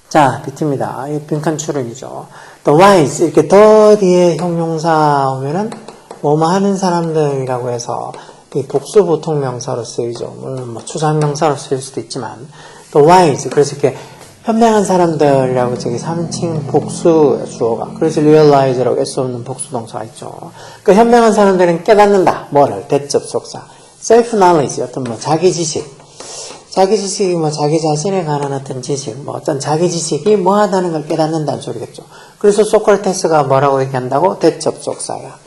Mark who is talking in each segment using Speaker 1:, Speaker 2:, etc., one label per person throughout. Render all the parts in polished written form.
Speaker 1: 자, 비트입니다. 이 빈칸 추론이죠. The wise, 이렇게 더 뒤에 형용사 오면은 뭐뭐 하는 사람들이라고 해서 이 복수 보통 명사로 쓰이죠. 물론 뭐 추상 명사로 쓰일 수도 있지만 the wise, 그래서 이렇게 현명한 사람들이라고 저기 3층 복수 주어가, 그래서 realize라고 S 없는 복수 동사가 있죠. 그 현명한 사람들은 깨닫는다. 뭐를? 대접속사. self-knowledge, 어떤 뭐 자기 지식. 자기 지식이 뭐 자기 자신에 관한 어떤 지식, 뭐 어떤 자기 지식이 뭐하다는 걸 깨닫는다는 소리겠죠. 그래서 소크라테스가 뭐라고 얘기한다고? 대접속사야.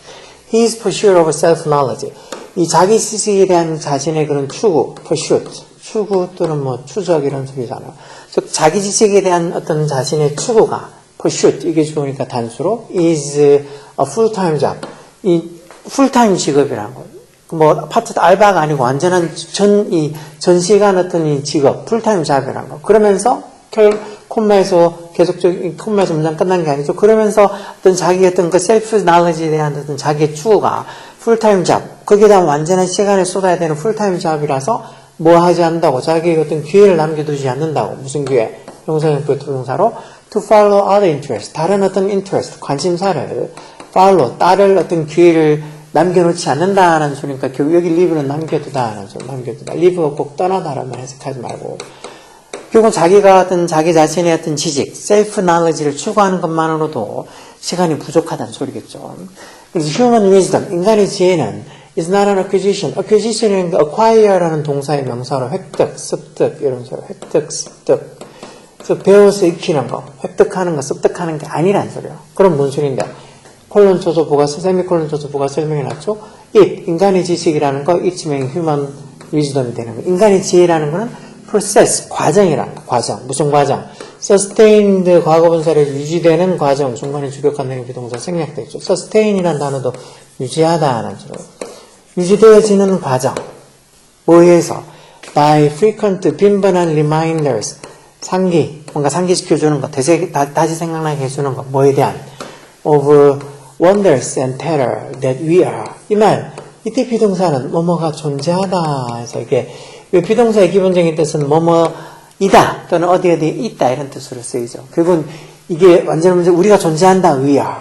Speaker 1: His pursuit of self-knowledge. 이 자기 지식에 대한 자신의 그런 추구, pursuit. 추구 또는 뭐 추적 이런 소리잖아요. 즉 자기 지식에 대한 어떤 자신의 추구가 pursuit, 이게 좋으니까 단수로 is a full-time job. 이 풀타임 직업이라는 거. 뭐 파트 알바가 아니고 완전한 전시간 어떤 이 직업, 풀타임 잡이라는 거. 그러면서 콤마에서 계속적인 콤마에서 문장 끝난 게 아니죠. 그러면서 어떤 자기 어떤 그 셀프 나레지에 대한 어떤 자기의 추구가 풀타임 잡, 거기에 대한 완전한 시간을 쏟아야 되는 풀타임 잡이라서 뭐 하지 않는다고, 자기의 어떤 기회를 남겨두지 않는다고. 무슨 기회? 형용사형표 동사로 to follow other interests, 다른 어떤 interest, 관심사를 follow, 따를 어떤 기회를 남겨놓지 않는다는 소리니까 여기 live는 남겨두다는 소리, 남겨두다. live가 꼭 떠나다라는 말 해석하지 말고. 결국은 자기가 어떤 자기 자신의 어떤 지식, self-knowledge를 추구하는 것만으로도 시간이 부족하다는 소리겠죠. 그래서 human wisdom, 인간의 지혜는 is not an acquisition. acquisition은 acquire라는 동사의 명사로 획득, 습득 이런 소리, 획득, 습득. 그래서 배워서 익히는 거, 획득하는 거, 습득하는 게 아니란 소리예요. 그럼 뭔 소리인데? 콜론 쳐서 부가설, 세미콜론 쳐서 부가설 설명해놨죠? it, 인간의 지식이라는 거, it이면 human wisdom이 되는 거. 인간의 지혜라는 거는 process, 과정이라는 거. 과정. 무슨 과정? sustained 과거분사를 유지되는 과정. 중간에 주격한다는 비동사 생략돼 있죠. sustain이라는 단어도 유지하다는 소리. 유지되어지는 과정. 뭐에 의해서? by frequent, 빈번한 reminders. 상기, 뭔가 상기시켜주는 거. 다시 생각나게 해주는 거. 뭐에 대한? of wonders and terror that we are. 이 말, 이때 비동사는 뭐뭐가 존재하다 해서 이게 비동사의 기본적인 뜻은 뭐뭐이다 또는 어디에 있다 이런 뜻으로 쓰이죠. 결국은 이게 완전 우리가 존재한다, we are.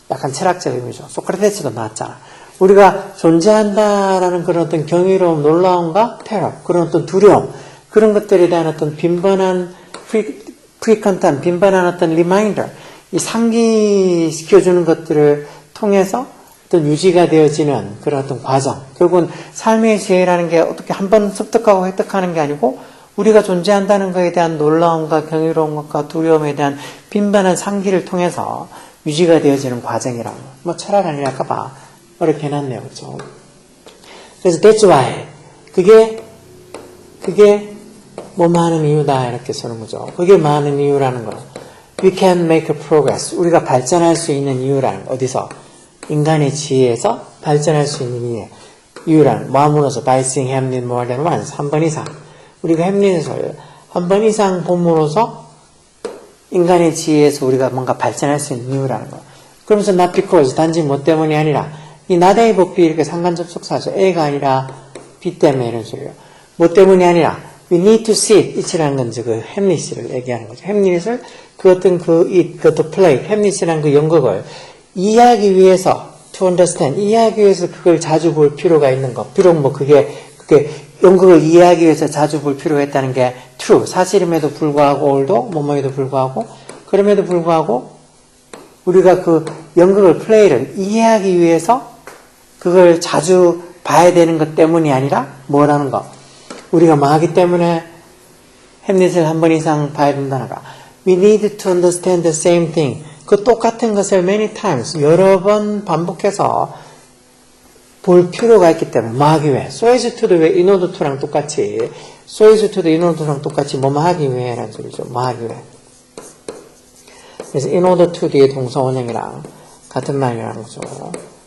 Speaker 1: 약간 철학적 의미죠. 소크라테스도 나왔잖아. 우리가 존재한다라는 그런 어떤 경이로움, 놀라움과 테러, 그런 어떤 두려움, 그런 것들에 대한 어떤 빈번한 frequent한 빈번한 어떤 reminder, 이 상기시켜주는 것들을 통해서 어떤 유지가 되어지는 그런 어떤 과정. 결국은 삶의 지혜라는 게 어떻게 한번 습득하고 획득하는 게 아니고 우리가 존재한다는 것에 대한 놀라움과 경이로운 것과 두려움에 대한 빈번한 상기를 통해서 유지가 되어지는 과정이라고. 뭐 철학 아니랄까봐 어렵게 해놨네요. 그렇죠? 그래서 that's why. 그게 뭐 많은 이유다 이렇게 쓰는 거죠. 그게 많은 이유라는 거. We can make progress. 우리가 발전할 수 있는 이유라는 거. 어디서? 인간의 지혜에서 발전할 수 있는 이유라는 뭐함으로써 by seeing Hamlet more than once. 한 번 이상. 우리가 햄릿을 한 번 이상 봄으로써 인간의 지혜에서 우리가 뭔가 발전할 수 있는 이유라는 거. 그러면서 not because, 단지 뭐 때문이 아니라 이 not A, B 이렇게 상관접속사죠. A가 아니라 B 때문에 이런 소리예요. 뭐 때문이 아니라 we need to see it. it이라는 건 그 햄릿을 얘기하는 거죠. 햄릿을 그 어떤 to play, 햄릿이라는 그 연극을 이해하기 위해서 to understand, 이해하기 위해서 그걸 자주 볼 필요가 있는 것. 비록 뭐 그게 연극을 이해하기 위해서 자주 볼 필요가 있다는 게 true, 사실임에도 불구하고 all도 뭐뭐에도 불구하고 그럼에도 불구하고 우리가 그 연극을 플레이를 이해하기 위해서 그걸 자주 봐야 되는 것 때문이 아니라 뭐라는 거. 우리가 뭐 하기 때문에 햄릿을 한 번 이상 봐야 된다는 거. We need to understand the same thing. 그 똑같은 것을 many times, 여러 번 반복해서 볼 필요가 있기 때문에 뭐 하기 위해. so as to도 왜 in order to랑 똑같이 so as to도 in order to랑 똑같이 뭐 하기 위해라는 소리죠. 뭐 하기 위해. 그래서 in order to 뒤에 동사 원형이랑 같은 말이라는 거죠.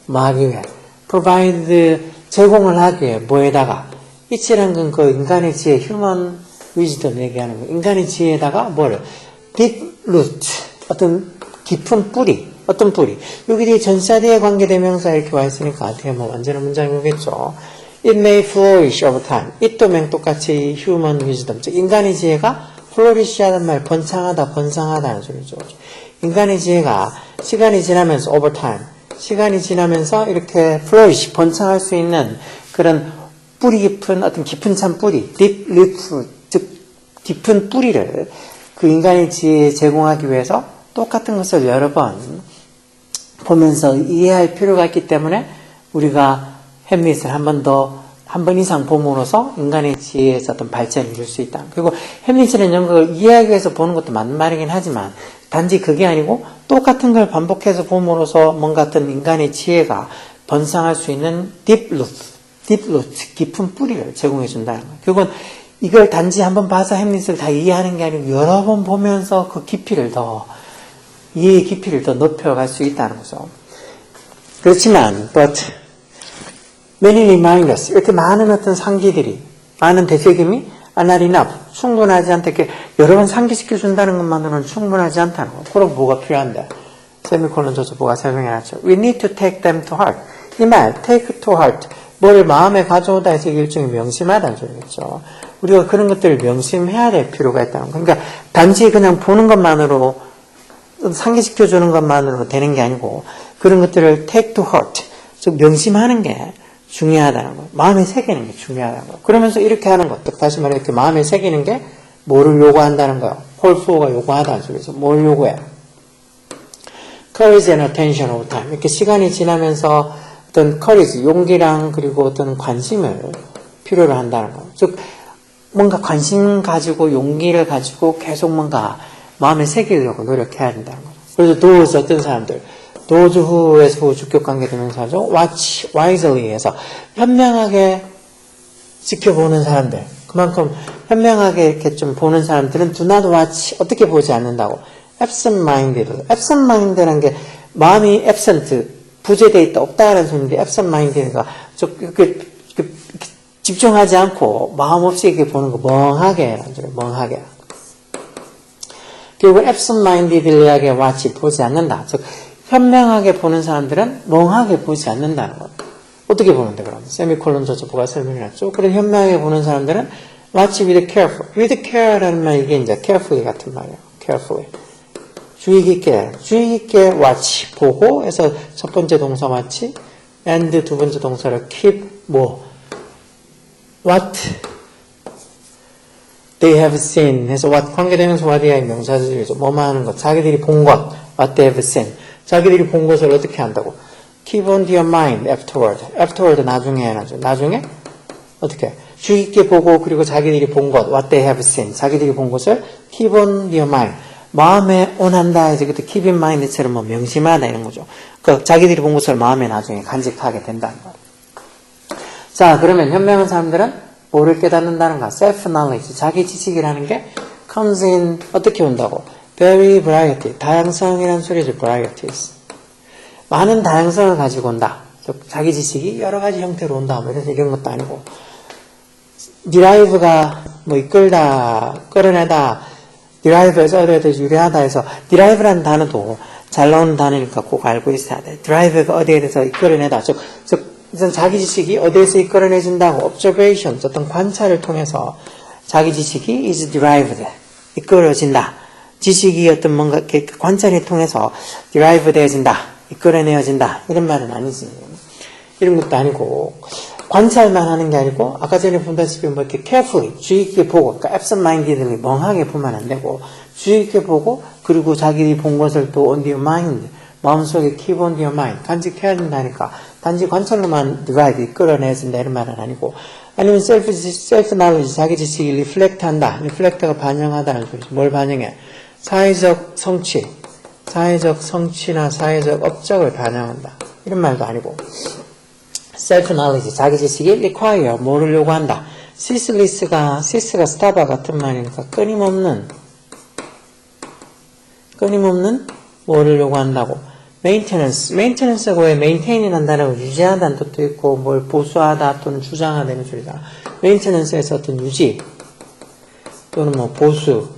Speaker 1: 뭐 하기 위해. provide, 제공을 하기 위해. 뭐에다가. it이란 건 그 인간의 지혜, human wisdom 얘기하는 거. 인간의 지혜에다가 뭐를? deep root, 어떤 깊은 뿌리, 어떤 뿌리. 여기 뒤에 전치사 뒤에 관계대명사 이렇게 와 있으니까 어떻게 하면 완전한 문장이 오겠죠. It may flourish over time. it도면 똑같이 human wisdom. 즉 인간의 지혜가 flourish 하는 말 번창하다, 번성하다는 소리죠. 인간의 지혜가 시간이 지나면서 over time. 시간이 지나면서 이렇게 flourish, 번창할 수 있는 그런 뿌리 깊은 어떤 깊은 찬 뿌리, deep root, 즉 깊은 뿌리를 그 인간의 지혜에 제공하기 위해서 똑같은 것을 여러 번 보면서 이해할 필요가 있기 때문에 우리가 햄릿을 한 번 이상 봄으로써 인간의 지혜에서 어떤 발전을 이룰 수 있다. 그리고 햄릿이라는 연극을 이해하기 위해서 보는 것도 맞는 말이긴 하지만 단지 그게 아니고 똑같은 걸 반복해서 봄으로써 뭔가 어떤 인간의 지혜가 번성할 수 있는 deep root, 깊은 뿌리를 제공해 준다는 거예요. 결국은 이걸 단지 한번 봐서 햄릿을 다 이해하는 게 아니고 여러 번 보면서 그 이해의 깊이를 더 높여갈 수 있다는 거죠. 그렇지만, but many reminders, 이렇게 많은 어떤 상기들이, 많은 되새김이 are not enough, 충분하지 않다. 이렇게 여러 번 상기시켜 준다는 것만으로는 충분하지 않다는 거. 그럼 뭐가 필요한데? 세미콜론 저서 뭐가 설명해놨죠. We need to take them to heart. 이 말, take to heart. 뭐를 마음에 가져오다 해서 일종의 명심하다는 소리겠죠. 우리가 그런 것들을 명심해야 될 필요가 있다는 거. 그러니까 단지 그냥 보는 것만으로 상기시켜 주는 것만으로 되는 게 아니고 그런 것들을 take to heart, 즉 명심하는 게 중요하다는 거. 마음에 새기는 게 중요하다는 거. 그러면서 이렇게 하는 것, 다시 말해 이렇게 마음에 새기는 게 뭐를 요구한다는 거예요. 홀포가 요구하다는 소리에서 뭘 요구해? courage and attention over time. 이렇게 시간이 지나면서 어떤 courage, 용기랑 그리고 어떤 관심을 필요로 한다는 거. 즉 뭔가 관심 가지고 용기를 가지고 계속 뭔가 마음에 새기려고 노력해야 된다는 거죠. 그래서 those 어떤 사람들, those who에서 주격관계 대명사죠. watch wisely에서 현명하게 지켜보는 사람들. 그만큼 현명하게 이렇게 좀 보는 사람들은 do not watch, 어떻게 보지 않는다고. absent-minded라는 게 마음이 absent, 부재되어 있다, 없다라는 소리인데 absent-minded가 집중하지 않고 마음 없이 이렇게 보는 거 멍하게 라는 소리, 멍하게. 결국 absent-mindedly watch, 보지 않는다. 즉 현명하게 보는 사람들은 멍하게 보지 않는다는 것. 어떻게 보는데 그럼? 세미콜론 저서보가 설명해놨죠. 그런 현명하게 보는 사람들은 watch with careful. with care라는 말 이게 이제 carefully 같은 말이에요. carefully. 주의 깊게 watch, 보고 해서 첫 번째 동사 watch, and 두 번째 동사를 keep, what they have seen 해서 what 관계되면서 what이야 명사들이죠. 뭐만 하는 것, 자기들이 본 것, what they have seen. 자기들이 본 것을 어떻게 한다고? keep on your mind afterward. afterward 나중에 해야죠. 나중에 어떻게? 주의 깊게 보고 그리고 자기들이 본 것, what they have seen. 자기들이 본 것을 keep on your mind. 마음에 온한다 해서 그때 keep in mind처럼 뭐 명심하다 이런 거죠. 그 자기들이 본 것을 마음에 나중에 간직하게 된다는 거예요. 자, 그러면 현명한 사람들은 뭐를 깨닫는다는가? self-knowledge, 자기 지식이라는 게 comes in, 어떻게 온다고? very variety, 다양성이라는 소리죠. varieties. 많은 다양성을 가지고 온다. 자기 지식이 여러 가지 형태로 온다. 뭐 이런 것도 아니고. derive가 뭐 이끌다, 끌어내다, derive에서 어디에 대해서 유래하다 해서 derive라는 단어도 잘 나오는 단어니까 꼭 알고 있어야 돼. derive가 어디에 대해서 이끌어내다. 즉 자기 지식이 어디에서 이끌어내준다고 observation, 어떤 관찰을 통해서 자기 지식이 is derived, 이끌어진다. 지식이 어떤 뭔가 관찰을 통해서 derive 되어진다, 이끌어내어진다. 이런 말은 아니지. 이런 것도 아니고 관찰만 하는 게 아니고 아까 전에 본다시피 뭐 이렇게 carefully, 주의 깊게 보고, 그러니까 absent-mindedly 멍하게 보면 안 되고 주의 깊게 보고 그리고 자기들이 본 것을 또 on their mind, 마음속에 keep on their mind, 간직해야 된다니까 단지 관찰로만 derive, 이끌어내준다 이런 말은 아니고 아니면 self-knowledge, 자기 지식이 reflect 한다. reflect가 반영하다는 소리죠. 뭘 반영해? 사회적 성취나 사회적 업적을 반영한다. 이런 말도 아니고 self-knowledge, 자기 지식이 require, 뭐를 요구한다. ceaseless가 스타바 같은 말이니까 끊임없는 뭐를 요구한다고. maintenance가 왜 maintain이라는 단어가 유지하다는 뜻도 있고 뭘 보수하다 또는 주장하다 이런 소리다. maintenance에서 어떤 유지 또는 뭐 보수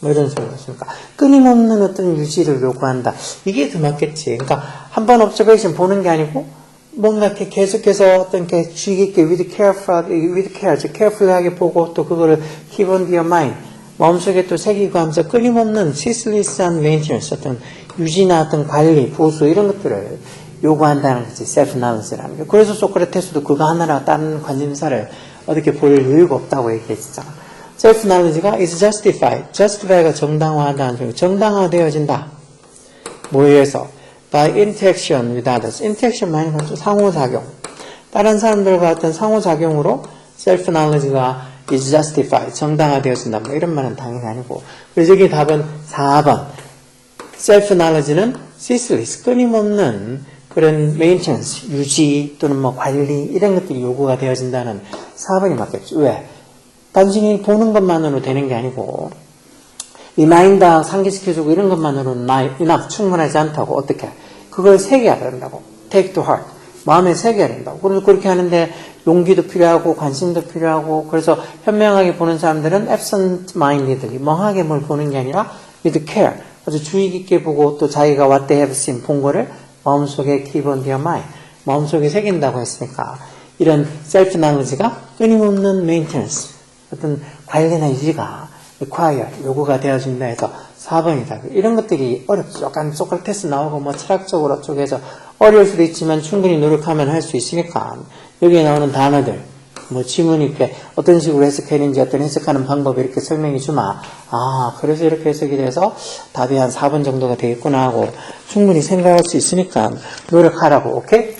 Speaker 1: 뭐 이런 식으로 했으니까 끊임없는 어떤 유지를 요구한다. 이게 더 맞겠지. 그러니까 한 번 observation 보는 게 아니고 뭔가 이렇게 계속해서 어떤 게 주의 깊게 with care, carefully하게 보고 또 그거를 keep on your mind 마음속에 또 새기고 하면서 끊임없는 ceaseless한 maintenance, 어떤 유지나 어떤 관리, 보수 이런 것들을 요구한다는 거지. self-knowledge라는 게. 그래서 소크라테스도 그거 하나라 다른 관심사를 어떻게 볼 여유가 없다고 얘기했잖아. self-knowledge가 is justified. justify가 정당화하다는 소리. 정당화되어진다. 뭐에 의해서? by interaction with others. interaction 많이 봤죠? 상호작용. 다른 사람들과 어떤 상호작용으로 self-knowledge가 is justified. 정당화되어진다. 뭐 이런 말은 당연히 아니고. 그래서 여기 답은 4번. self-knowledge는 ceaseless. 끊임없는 그런 maintenance, 유지 또는 뭐 관리 이런 것들이 요구가 되어진다는 4번이 맞겠죠. 왜? 단순히 보는 것만으로 되는 게 아니고 리마인더 상기시켜주고 이런 것만으로는 enough 충분하지 않다고. 어떻게? 그걸 새겨야 된다고. take to heart. 마음에 새겨야 된다고. 그래서 그렇게 하는데 용기도 필요하고 관심도 필요하고 그래서 현명하게 보는 사람들은 absent-mindedly 멍하게 뭘 보는 게 아니라 with care. 아주 주의 깊게 보고 또 자기가 what they have seen 본 거를 마음속에 keep on their mind. 마음속에 새긴다고 했으니까 이런 self-knowledge가 끊임없는 maintenance 어떤 관리나 유지가 require, 요구가 되어진다 해서 4번이다. 이런 것들이 어렵죠. 약간 소크라테스 나오고 뭐 철학적으로 쪽에서 어려울 수도 있지만 충분히 노력하면 할 수 있으니까 여기에 나오는 단어들 뭐 지문 있게 어떤 식으로 해석했는지 어떤 해석하는 방법 이렇게 설명해 주마. 아, 그래서 이렇게 해석이 돼서 답이 한 4번 정도가 되겠구나 하고 충분히 생각할 수 있으니까 노력하라고. 오케이?